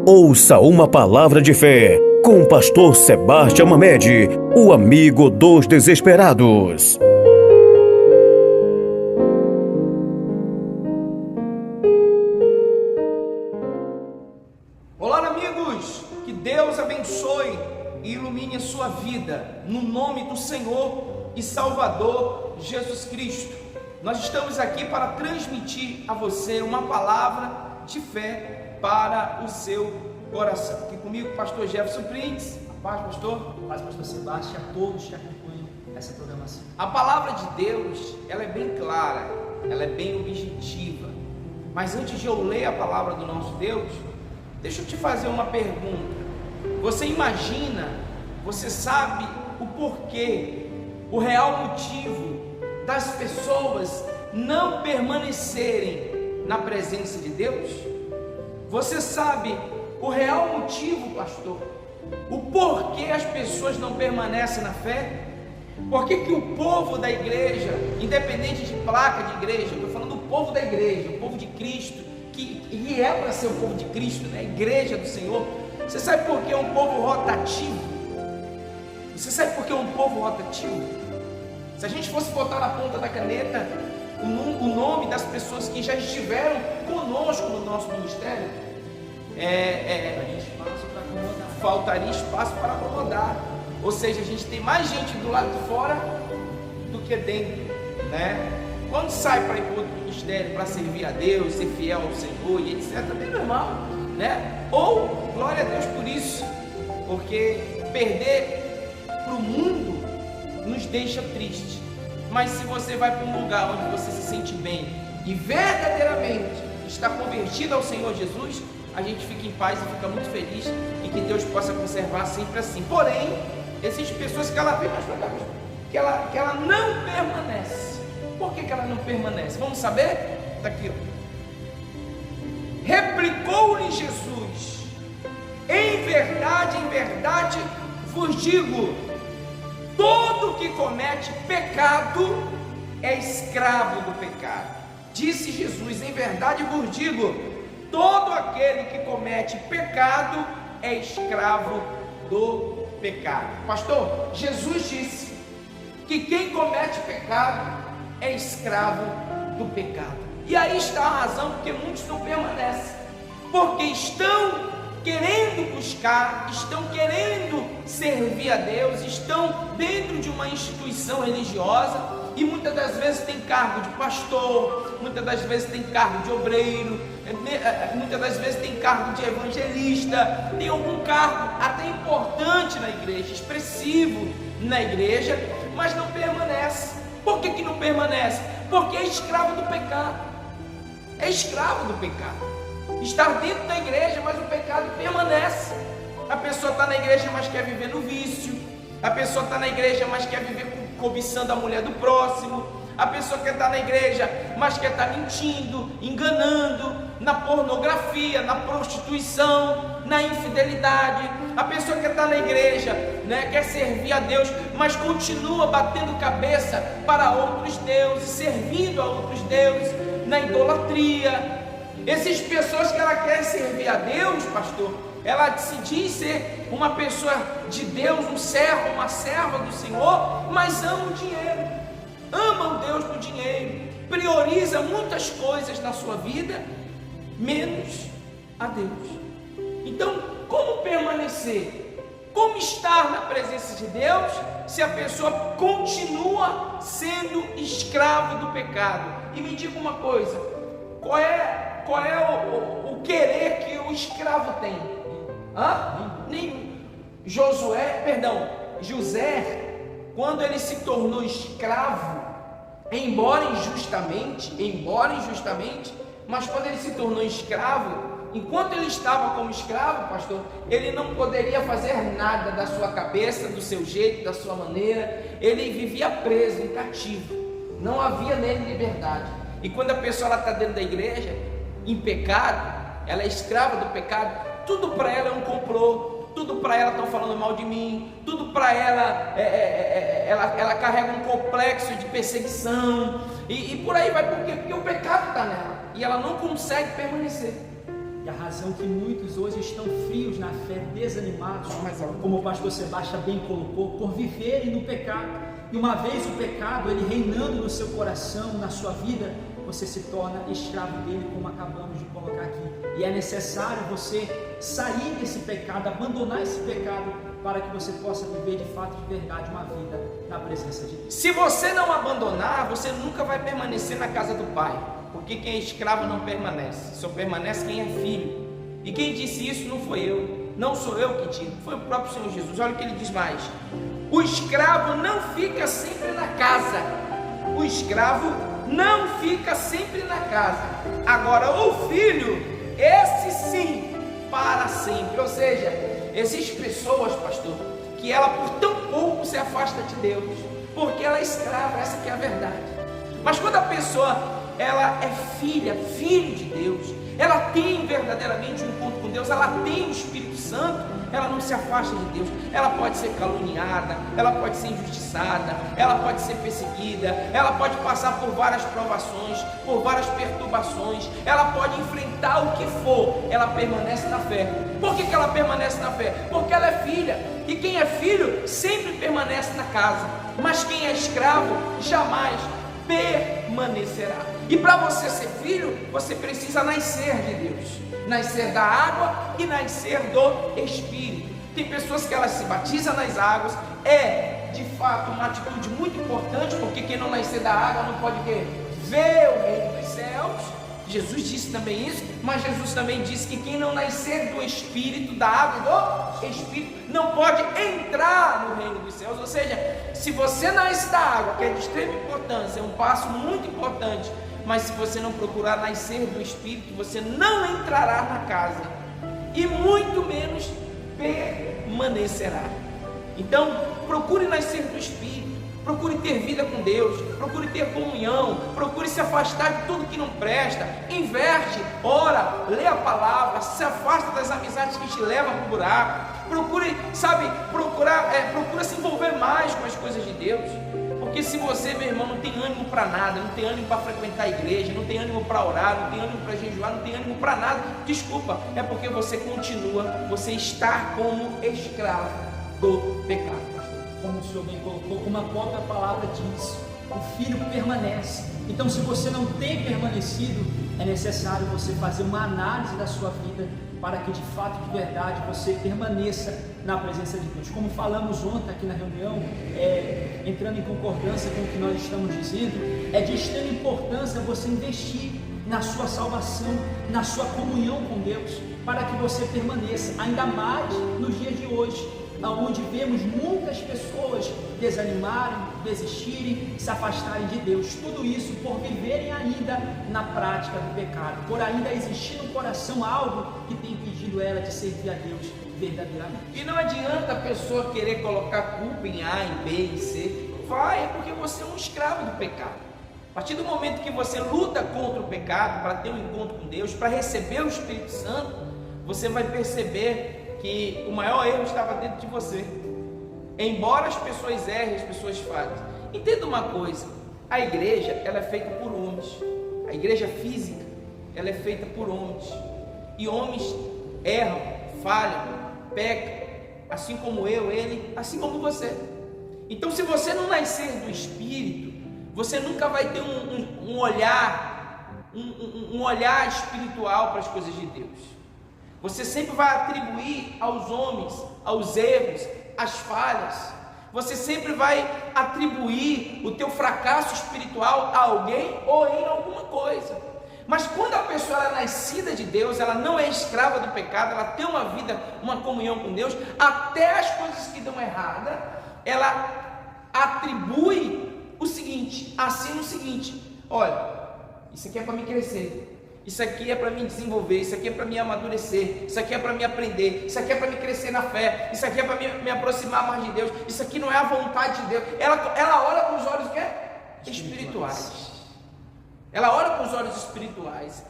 Ouça uma palavra de fé com o pastor Sebastião Mamede, o amigo dos desesperados. Olá, amigos, que Deus abençoe e ilumine a sua vida, no nome do Senhor e Salvador Jesus Cristo. Nós estamos aqui para transmitir a você uma palavra de fé para o seu coração. Aqui comigo, pastor Jefferson Prince. A paz, pastor. A paz, pastor Sebastião, a todos que acompanham essa programação. A palavra de Deus, ela é bem clara, ela é bem objetiva. Mas antes de eu ler a palavra do nosso Deus, deixa eu te fazer uma pergunta. Você imagina, você sabe o porquê, o real motivo das pessoas não permanecerem na presença de Deus? Você sabe o real motivo, pastor? O porquê as pessoas não permanecem na fé? Por que o povo da igreja, independente de placa de igreja, eu estou falando do povo da igreja, o povo de Cristo, que é para ser o povo de Cristo, né? A igreja do Senhor. Você sabe por que é um povo rotativo? Você sabe por que é um povo rotativo? Se a gente fosse botar na ponta da caneta o nome das pessoas que já estiveram conosco no nosso ministério, faltaria espaço para acomodar. Ou seja, a gente tem mais gente do lado de fora do que dentro, né? Quando sai para ir para outro ministério, para servir a Deus, ser fiel ao Senhor e etc, é bem normal, né? Ou, glória a Deus por isso, porque perder para o mundo nos deixa triste. Mas se você vai para um lugar onde você se sente bem e verdadeiramente está convertido ao Senhor Jesus, a gente fica em paz e fica muito feliz, e que Deus possa conservar sempre assim. Porém, existem pessoas que ela vem mais para cá, que ela não permanece. Por que ela não permanece? Vamos saber? Está aqui, ó. Replicou-lhe Jesus: em verdade vos digo, todo que comete pecado é escravo do pecado. Disse Jesus: em verdade vos digo, todo aquele que comete pecado é escravo do pecado. Pastor, Jesus disse que quem comete pecado é escravo do pecado. E aí está a razão porque muitos não permanecem, porque estão querendo buscar, estão querendo servir a Deus, estão dentro de uma instituição religiosa e muitas das vezes tem cargo de pastor, muitas das vezes tem cargo de obreiro, muitas das vezes tem cargo de evangelista, tem algum cargo até importante na igreja, expressivo na igreja, mas não permanece. Por que não permanece? Porque é escravo do pecado. É escravo do pecado. Estar dentro da igreja, mas o pecado permanece. A pessoa está na igreja, mas quer viver no vício. A pessoa está na igreja, mas quer viver cobiçando a mulher do próximo. A pessoa quer estar na igreja, mas quer estar mentindo, enganando, na pornografia, na prostituição, na infidelidade. A pessoa quer estar na igreja, né, quer servir a Deus, mas continua batendo cabeça para outros deuses, servindo a outros deuses, na idolatria. Existem pessoas que ela quer servir a Deus, pastor, ela se diz ser uma pessoa de Deus, um servo, uma serva do Senhor, mas ama o dinheiro, ama o Deus do dinheiro, prioriza muitas coisas na sua vida, menos a Deus. Então, como permanecer? Como estar na presença de Deus se a pessoa continua sendo escravo do pecado? E me diga uma coisa, qual é o querer que o escravo tem? José, quando ele se tornou escravo, embora injustamente, mas quando ele se tornou escravo, enquanto ele estava como escravo, pastor, ele não poderia fazer nada da sua cabeça, do seu jeito, da sua maneira. Ele vivia preso, em cativo. Não havia nele liberdade. E quando a pessoa está dentro da igreja, em pecado, ela é escrava do pecado, tudo para ela é um complô, tudo para ela estão falando mal de mim, tudo para ela, ela carrega um complexo de perseguição, e por aí vai. Por quê? Porque o pecado está nela, e ela não consegue permanecer. E a razão que muitos hoje estão frios na fé, desanimados, como o pastor Sebastião bem colocou, por viverem no pecado. E uma vez o pecado, ele reinando no seu coração, na sua vida, você se torna escravo dele, como acabamos de colocar aqui. E é necessário você sair desse pecado, abandonar esse pecado, para que você possa viver de fato, de verdade, uma vida na presença de Deus. Se você não abandonar, você nunca vai permanecer na casa do Pai, porque quem é escravo não permanece, só permanece quem é filho. E quem disse isso não foi eu, não sou eu que digo, foi o próprio Senhor Jesus. Olha o que ele diz mais: o escravo não fica sempre na casa, o escravo não fica sempre na casa, agora o filho, esse sim, para sempre. Ou seja, existem pessoas, pastor, que ela por tão pouco se afasta de Deus, porque ela é escrava, essa que é a verdade. Mas quando a pessoa, ela é filha, filho de Deus, ela tem verdadeiramente um encontro com Deus, ela tem o Espírito Santo, ela não se afasta de Deus. Ela pode ser caluniada, ela pode ser injustiçada, ela pode ser perseguida, ela pode passar por várias provações, por várias perturbações, ela pode enfrentar o que for, ela permanece na fé. Por que ela permanece na fé? Porque ela é filha, e quem é filho sempre permanece na casa, mas quem é escravo jamais permanecerá. E para você ser filho, você precisa nascer de Deus, nascer da água e nascer do Espírito. Tem pessoas que elas se batizam nas águas, é de fato uma atitude muito importante, porque quem não nascer da água não pode ver o reino dos céus. Jesus disse também isso, mas Jesus também disse que quem não nascer do Espírito, da água e do Espírito, não pode entrar no reino dos céus. Ou seja, se você nasce da água, que é de extrema importância, é um passo muito importante, mas se você não procurar nascer do Espírito, você não entrará na casa, e muito menos permanecerá. Então, procure nascer do Espírito, procure ter vida com Deus, procure ter comunhão, procure se afastar de tudo que não presta, inverte, ora, lê a palavra, se afasta das amizades que te levam para o buraco, procure, procura se envolver mais com as coisas de Deus. Porque se você, meu irmão, não tem ânimo para nada, não tem ânimo para frequentar a igreja, não tem ânimo para orar, não tem ânimo para jejuar, não tem ânimo para nada, desculpa, é porque você continua, você está como escravo do pecado. Como o Senhor bem colocou, como a própria palavra diz, o filho permanece. Então, se você não tem permanecido, é necessário você fazer uma análise da sua vida, para que de fato, de verdade, você permaneça na presença de Deus. Como falamos ontem aqui na reunião, entrando em concordância com o que nós estamos dizendo, é de extrema importância você investir na sua salvação, na sua comunhão com Deus, para que você permaneça, ainda mais nos dias de hoje, onde vemos muitas pessoas desanimarem, desistirem, se afastarem de Deus. Tudo isso por viverem ainda na prática do pecado, por ainda existir no coração algo que tem impedido ela de servir a Deus verdadeiramente. E não adianta a pessoa querer colocar culpa em A, em B, em C. Não vai, é porque você é um escravo do pecado. A partir do momento que você luta contra o pecado, para ter um encontro com Deus, para receber o Espírito Santo, você vai perceber que o maior erro estava dentro de você. Embora as pessoas errem, as pessoas falhem. Entenda uma coisa: a igreja, ela é feita por homens. A igreja física, ela é feita por homens. E homens erram, falham, pecam, assim como eu, ele, assim como você. Então, se você não nascer do Espírito, você nunca vai ter um olhar espiritual para as coisas de Deus. Você sempre vai atribuir aos homens, aos erros, às falhas. Você sempre vai atribuir o teu fracasso espiritual a alguém ou em alguma coisa. Mas quando a pessoa é nascida de Deus, ela não é escrava do pecado, ela tem uma vida, uma comunhão com Deus, até as coisas que dão errada, ela atribui o seguinte, assina o seguinte: olha, isso aqui é para me crescer, isso aqui é para me desenvolver, isso aqui é para me amadurecer, isso aqui é para me aprender, isso aqui é para me crescer na fé, isso aqui é para me aproximar mais de Deus, isso aqui não é a vontade de Deus. Ela olha com os olhos espirituais. Ela olha com os olhos espirituais.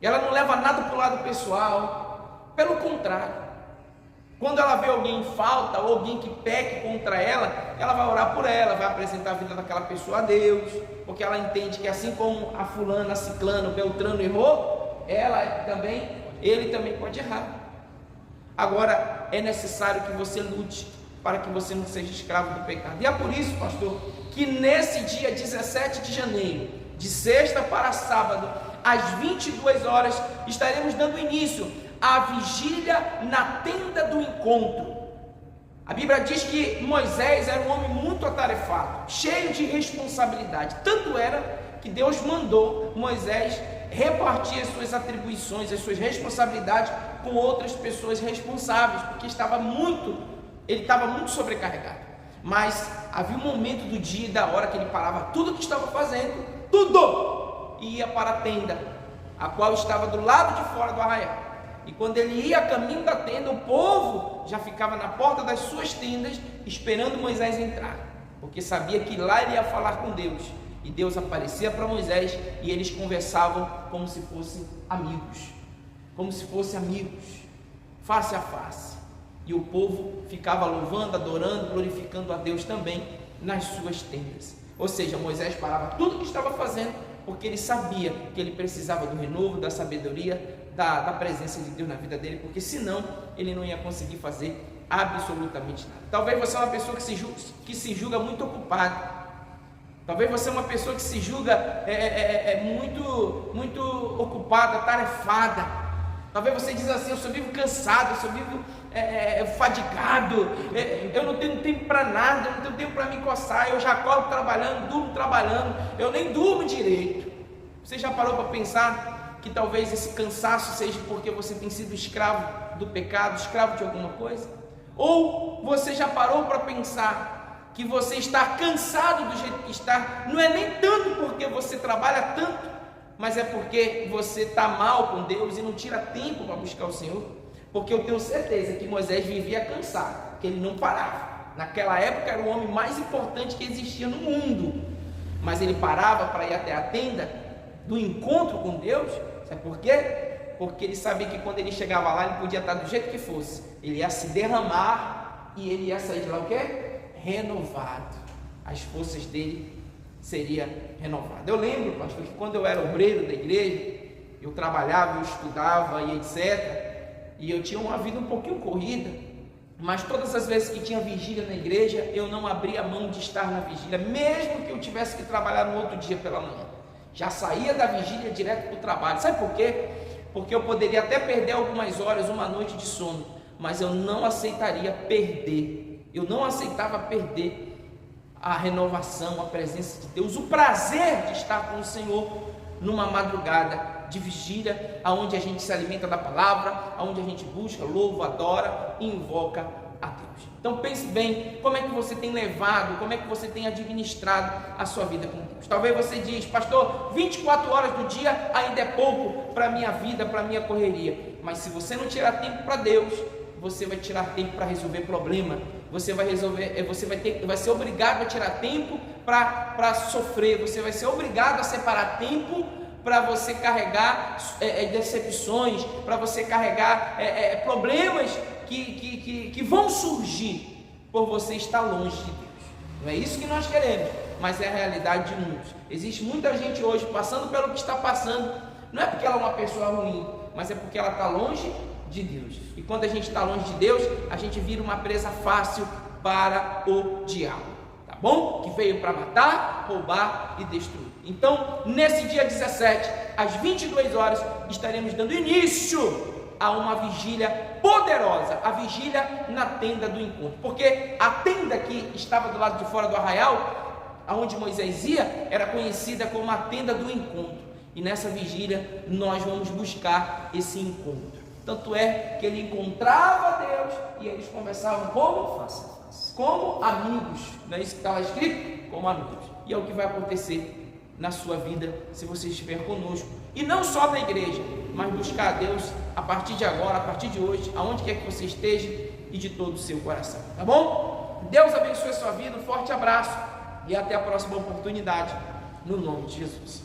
Ela não leva nada para o lado pessoal. Pelo contrário, quando ela vê alguém em falta ou alguém que peque contra ela, ela vai orar por ela, vai apresentar a vida daquela pessoa a Deus, porque ela entende que assim como a fulana, a ciclana, o beltrano errou, ela também ele também pode errar. Agora, é necessário que você lute para que você não seja escravo do pecado. E é por isso, pastor, que nesse dia 17 de janeiro, de sexta para sábado, às 22 horas, estaremos dando início à vigília na tenda do encontro. A Bíblia diz que Moisés era um homem muito atarefado, cheio de responsabilidade. Tanto era que Deus mandou Moisés repartir as suas atribuições, as suas responsabilidades com outras pessoas responsáveis, porque ele estava muito sobrecarregado. Mas havia um momento do dia e da hora que ele parava tudo o que estava fazendo, tudo, e ia para a tenda, a qual estava do lado de fora do arraial. E quando ele ia a caminho da tenda, o povo já ficava na porta das suas tendas, esperando Moisés entrar, porque sabia que lá ele ia falar com Deus. E Deus aparecia para Moisés e eles conversavam como se fossem amigos, face a face. E o povo ficava louvando, adorando, glorificando a Deus também nas suas tendas. Ou seja, Moisés parava tudo o que estava fazendo, porque ele sabia que ele precisava do renovo, da sabedoria, da presença de Deus na vida dele, porque senão ele não ia conseguir fazer absolutamente nada. Talvez você é uma pessoa que se julga muito ocupada. Talvez você é uma pessoa que se julga muito ocupada, tarefada. Talvez você diz assim: eu só vivo cansado, eu só vivo fadigado, eu não tenho tempo para nada, eu não tenho tempo para me coçar, eu já acordo trabalhando, durmo trabalhando, eu nem durmo direito. Você já parou para pensar que talvez esse cansaço seja porque você tem sido escravo do pecado, escravo de alguma coisa? Ou você já parou para pensar que você está cansado do jeito que está? Não é nem tanto porque você trabalha tanto, mas é porque você está mal com Deus e não tira tempo para buscar o Senhor. Porque eu tenho certeza que Moisés vivia cansado, que ele não parava. Naquela época era o homem mais importante que existia no mundo, mas ele parava para ir até a tenda do encontro com Deus. Sabe por quê? Porque ele sabia que quando ele chegava lá, ele podia estar do jeito que fosse, ele ia se derramar e ele ia sair de lá o quê? Renovado. As forças dele seriam renovadas. Eu lembro, pastor, que quando eu era obreiro da igreja, eu trabalhava, eu estudava e etc. E eu tinha uma vida um pouquinho corrida, mas todas as vezes que tinha vigília na igreja, eu não abria mão de estar na vigília, mesmo que eu tivesse que trabalhar no outro dia pela manhã. Já saía da vigília direto para o trabalho. Sabe por quê? Porque eu poderia até perder algumas horas, uma noite de sono, mas eu não aceitaria perder. Eu não aceitava perder a renovação, a presença de Deus, o prazer de estar com o Senhor numa madrugada de vigília, aonde a gente se alimenta da palavra, aonde a gente busca, louva, adora e invoca a Deus. Então pense bem, como é que você tem levado, como é que você tem administrado a sua vida com Deus. Talvez você diz: pastor, 24 horas do dia ainda é pouco para a minha vida, para a minha correria. Mas se você não tirar tempo para Deus, você vai tirar tempo para resolver problema. Você vai ser obrigado a tirar tempo para sofrer. Você vai ser obrigado a separar tempo para você carregar decepções, para você carregar problemas que vão surgir por você estar longe de Deus. Não é isso que nós queremos, mas é a realidade de muitos. Existe muita gente hoje passando pelo que está passando, não é porque ela é uma pessoa ruim, mas é porque ela está longe de Deus. E quando a gente está longe de Deus, a gente vira uma presa fácil para o diabo, tá bom? Que veio para matar, roubar e destruir. Então, nesse dia 17, às 22 horas, estaremos dando início a uma vigília poderosa, a vigília na tenda do encontro, porque a tenda que estava do lado de fora do arraial, aonde Moisés ia, era conhecida como a tenda do encontro, e nessa vigília nós vamos buscar esse encontro. Tanto é que ele encontrava Deus e eles conversavam como? Face a face. Como amigos. Não é isso que está lá escrito? Como amigos. E é o que vai acontecer na sua vida se você estiver conosco. E não só na igreja, mas buscar a Deus a partir de agora, a partir de hoje, aonde quer que você esteja e de todo o seu coração. Tá bom? Deus abençoe a sua vida. Um forte abraço e até a próxima oportunidade. No nome de Jesus.